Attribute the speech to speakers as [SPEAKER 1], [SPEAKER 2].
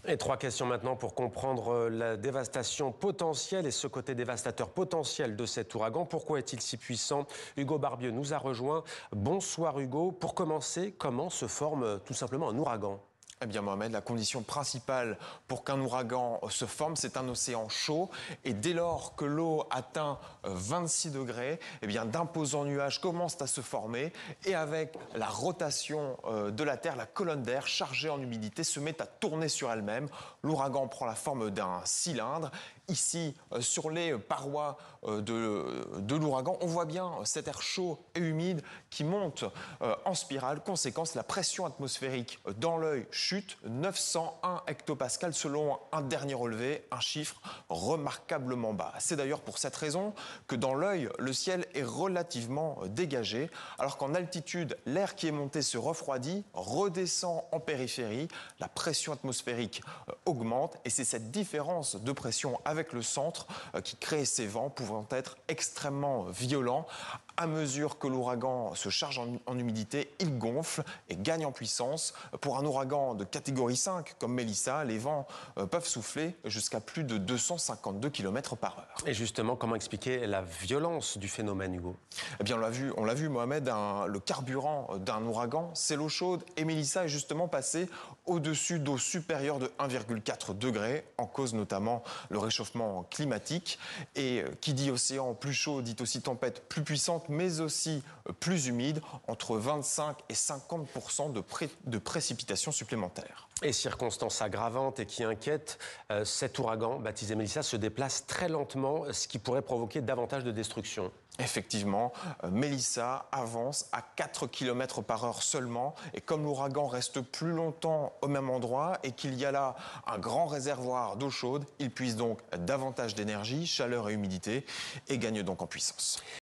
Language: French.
[SPEAKER 1] Et trois questions maintenant pour comprendre la dévastation potentielle et ce côté dévastateur potentiel de cet ouragan. Pourquoi est-il si puissant? Hugo Barbieux nous a rejoint. Bonsoir Hugo. Pour commencer, comment se forme tout simplement un ouragan?
[SPEAKER 2] Eh bien Mohamed, la condition principale pour qu'un ouragan se forme, c'est un océan chaud. Et dès lors que l'eau atteint 26 degrés, eh bien d'imposants nuages commencent à se former. Et avec la rotation de la Terre, la colonne d'air chargée en humidité se met à tourner sur elle-même. L'ouragan prend la forme d'un cylindre. Ici, sur les parois de l'ouragan, on voit bien cet air chaud et humide qui monte en spirale. Conséquence, la pression atmosphérique dans l'œil chute 901 hectopascales selon un dernier relevé, un chiffre remarquablement bas. C'est d'ailleurs pour cette raison que dans l'œil, le ciel est relativement dégagé, alors qu'en altitude, l'air qui est monté se refroidit, redescend en périphérie, la pression atmosphérique augmente et c'est cette différence de pression avec le centre qui crée ces vents pouvant être extrêmement violents. À mesure que l'ouragan se charge en humidité, il gonfle et gagne en puissance. Pour un ouragan de catégorie 5 comme Mélissa, les vents peuvent souffler jusqu'à plus de 252 km/h.
[SPEAKER 1] Et justement, comment expliquer la violence du phénomène, Hugo?
[SPEAKER 2] Eh bien, on l'a vu, Mohamed, le carburant d'un ouragan, c'est l'eau chaude. Et Mélissa est justement passée au-dessus d'eau supérieure de 1,4 degré, en cause notamment le réchauffement climatique. Et qui dit océan plus chaud, dit aussi tempête plus puissante, mais aussi plus humide, entre 25 et 50% de précipitations supplémentaires.
[SPEAKER 1] Et circonstances aggravantes et qui inquiètent, cet ouragan, baptisé Mélissa, se déplace très lentement, ce qui pourrait provoquer davantage de destruction.
[SPEAKER 2] Effectivement, Mélissa avance à 4 km/h seulement. Et comme l'ouragan reste plus longtemps au même endroit et qu'il y a là un grand réservoir d'eau chaude, il puise donc davantage d'énergie, chaleur et humidité et gagne donc en puissance.